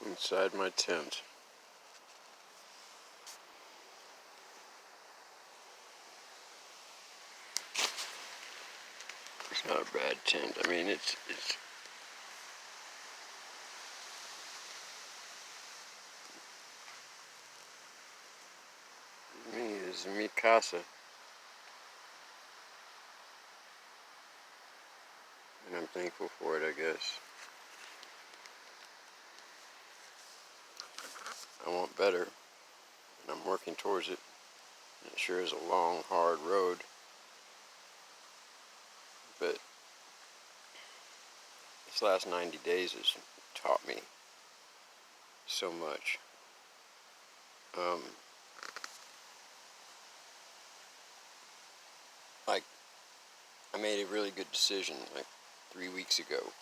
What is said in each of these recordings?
inside my tent. It's not a bad tent. I mean, it's me. It's mi casa, and I'm thankful for it, I guess. I want better, and I'm working towards it. And it sure is a long, hard road, but this last 90 days has taught me so much. Like, I made a really good decision like 3 weeks ago,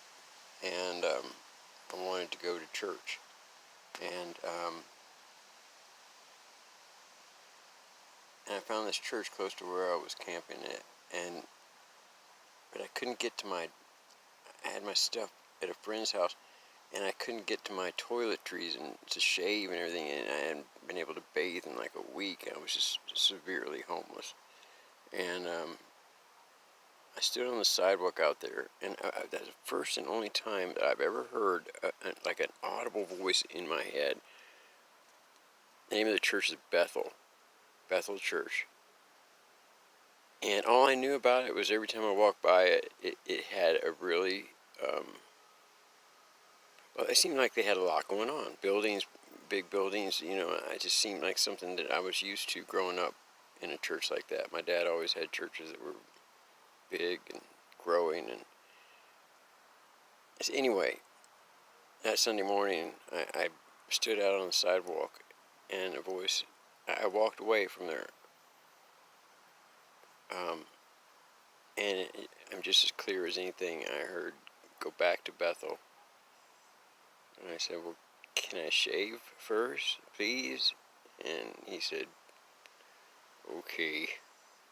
and I wanted to go to church, and I found this church close to where I was camping at, but I couldn't get to I had my stuff at a friend's house, and I couldn't get to my toiletries and to shave and everything, and I hadn't been able to bathe in like a week. I was just severely homeless, and I stood on the sidewalk out there, and that's the first and only time that I've ever heard like an audible voice in my head. The name of the church is Bethel Church. And all I knew about it was every time I walked by it, it had a really, well, it seemed like they had a lot going on. Buildings, big buildings, it just seemed like something that I was used to growing up in a church like that. My dad always had churches that were big and growing. And so anyway, that Sunday morning, I stood out on the sidewalk, and I walked away from there. And I'm just as clear as anything. I heard, "Go back to Bethel." And I said, "Well, can I shave first, please?" And he said, "Okay,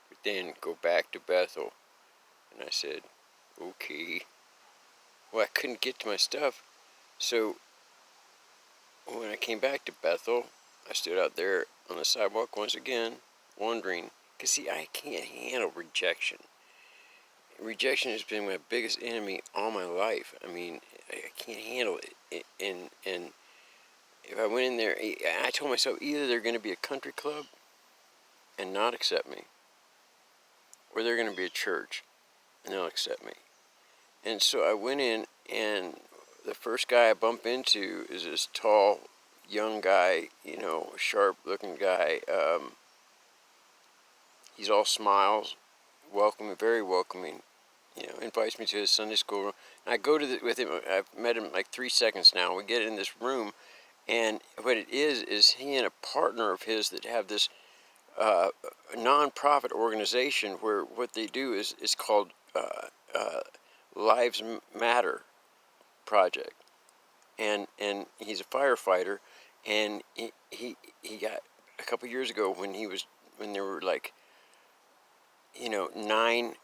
but then go back to Bethel." And I said, "Okay." Well, I couldn't get to my stuff. So when I came back to Bethel, I stood out there on the sidewalk once again, wondering, because see, I can't handle rejection. Rejection has been my biggest enemy all my life. I mean, I can't handle it. And if I went in there, I told myself either they're going to be a country club and not accept me, or they're going to be a church and they'll accept me. And so I went in, and the first guy I bump into is this tall, young guy, sharp-looking guy. He's all smiles, welcoming, very welcoming. Invites me to his Sunday school room. And I go with him. I've met him like 3 seconds now. We get in this room, and what it is he and a partner of his that have this non-profit organization where what they do is called Lives Matter Project, and he's a firefighter, and he got a couple years ago when there were like 9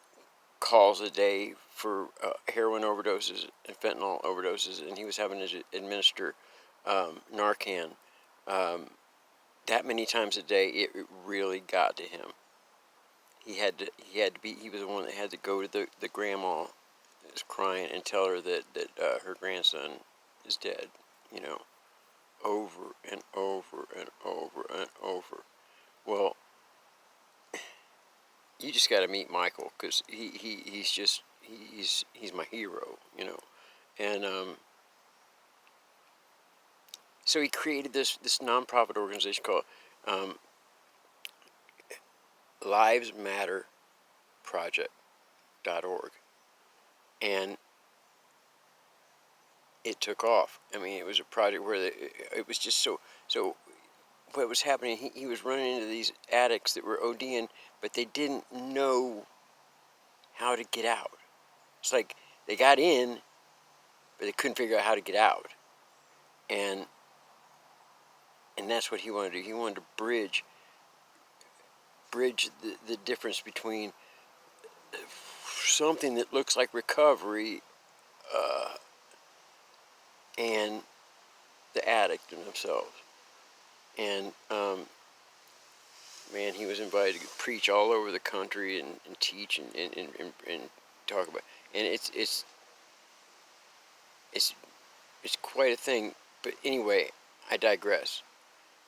calls a day for heroin overdoses and fentanyl overdoses, and he was having to administer Narcan that many times a day. It really got to him. He was the one that had to go to the grandma that was crying and tell her that her grandson is dead, over and over and over and over. Well, you just got to meet Michael, because he's my hero, and so he created this nonprofit organization called Lives Matter Project.org, and it took off. I mean, it was a project where it was just so. What was happening? He was running into these addicts that were ODing, but they didn't know how to get out. It's like they got in, but they couldn't figure out how to get out. And that's what he wanted to do. He wanted to bridge the difference between something that looks like recovery and the addict in themselves. And man, he was invited to preach all over the country and teach and talk about. And it's it's quite a thing. But anyway, I digress.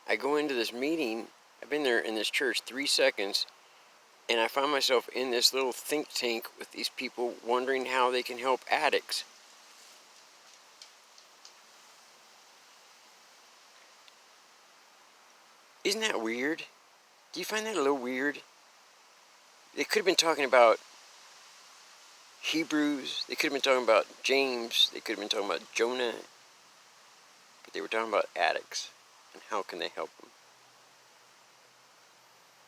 I go into this meeting. I've been there in this church 3 seconds, and I find myself in this little think tank with these people wondering how they can help addicts. Isn't that weird? Do you find that a little weird? They could have been talking about Hebrews. They could have been talking about James. They could have been talking about Jonah. But they were talking about addicts and how can they help them.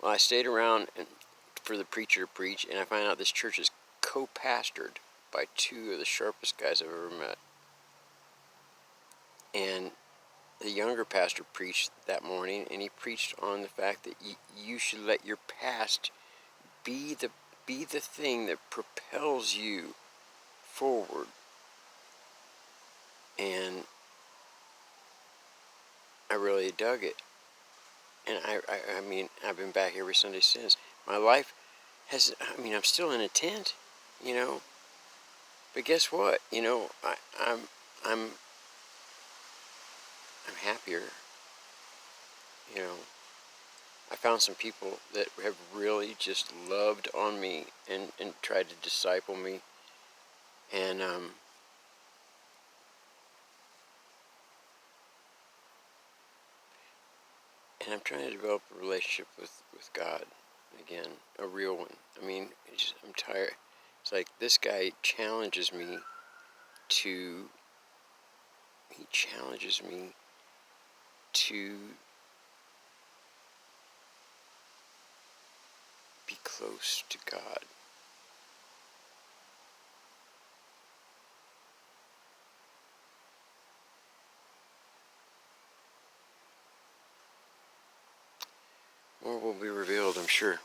Well, I stayed around for the preacher to preach, and I find out this church is co-pastored by two of the sharpest guys I've ever met. And the younger pastor preached that morning, and he preached on the fact that you should let your past be the thing that propels you forward. And I really dug it. And I mean, I've been back every Sunday since. My life has, I mean, I'm still in a tent, you know. But guess what? You know, I'm happier. You know, I found some people that have really just loved on me and tried to disciple me. And I'm trying to develop a relationship with God again, a real one. I mean, I'm tired. It's like this guy challenges me to. He challenges me to be close to God. More will be revealed, I'm sure.